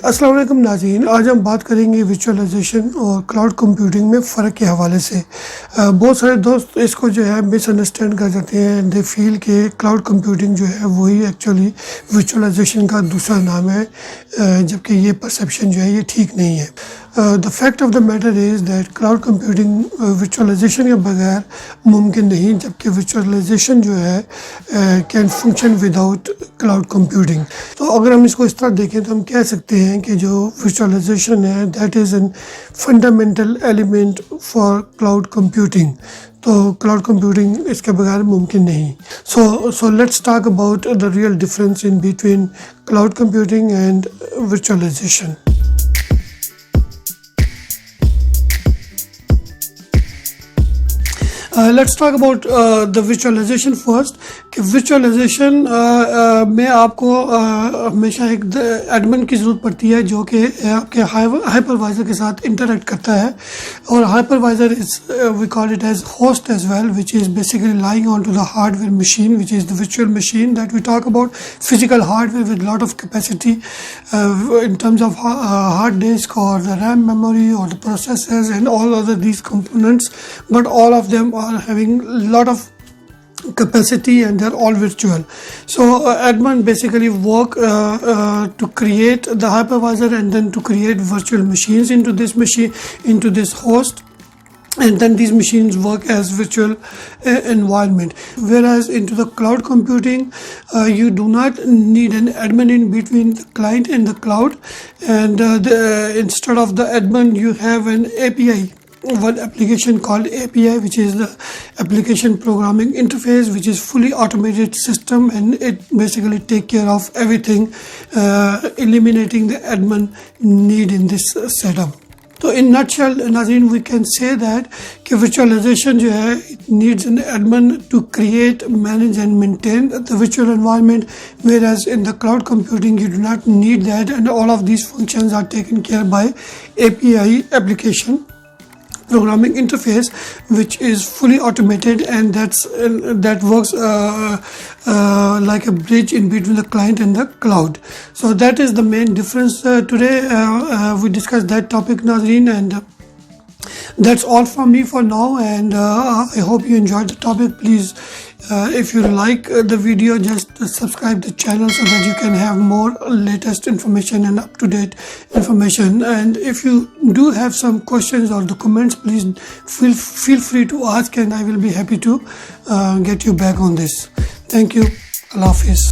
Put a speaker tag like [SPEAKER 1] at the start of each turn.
[SPEAKER 1] السلام علیکم ناظرین، آج ہم بات کریں گے ویژوئلائزیشن اور کلاؤڈ کمپیوٹنگ میں فرق کے حوالے سے۔ بہت سارے دوست اس کو جو ہے مس انڈرسٹینڈ کر جاتے ہیں، دے فیل کہ کلاؤڈ کمپیوٹنگ جو ہے وہی ایکچولی ویژوئلائزیشن کا دوسرا نام ہے، جبکہ یہ پرسیپشن جو ہے یہ ٹھیک نہیں ہے۔ The fact of the matter is that cloud computing visualization کے بغیر ممکن نہیں، جبکہ ویژوئلائزیشن جو ہے can function without cloud computing. تو اگر ہم اس کو اس طرح دیکھیں تو ہم کہہ سکتے ہیں کہ جو ویژوئلائزیشن ہے that is an fundamental element for cloud computing. تو کلاؤڈ کمپیوٹنگ اس کے بغیر ممکن نہیں۔ So let's talk about the real difference in between cloud computing and visualization. Let's talk about the visualization first, کہ ویژوئلائزیشن میں آپ کو ہمیشہ ایک ایڈمن کی ضرورت پڑتی ہے جو کہ آپ کے ہائپروائزر کے ساتھ انٹریکٹ کرتا ہے، اور hypervisor we call it as host as well, which is basically lying on to the hardware machine which is the virtual machine that we talk about, physical hardware with lot of capacity in terms of hard disk or the RAM memory or the processors and all other these components, but all of them are having a lot of capacity and they're all virtual. So admin basically work to create the hypervisor and then to create virtual machines into this machine, into this host, and then these machines work as virtual environment. Whereas into the cloud computing, you do not need an admin in between the client and the cloud, and instead of the admin you have an API, one application called API, which is the application programming interface, which is fully automated system, and it basically take care of everything, eliminating the admin need in this setup. تو ان نٹ shell ناظرین we can say that کہ visualization جو ہے it needs an admin to create, manage and maintain the virtual environment, whereas in the cloud computing you do not need that and all of these functions are taken care by A P I application programming interface, which is fully automated, and that works like a bridge in between the client and the cloud. So that is the main difference. Today we discussed that topic, Nazreen, and that's all from me for now, and I hope you enjoyed the topic. Please, if you like the video, just subscribe the channel so that you can have more latest information and up-to-date information. And if you do have some questions or the comments, please feel free to ask, and I will be happy to get you back on this. Thank you. Allah Hafiz.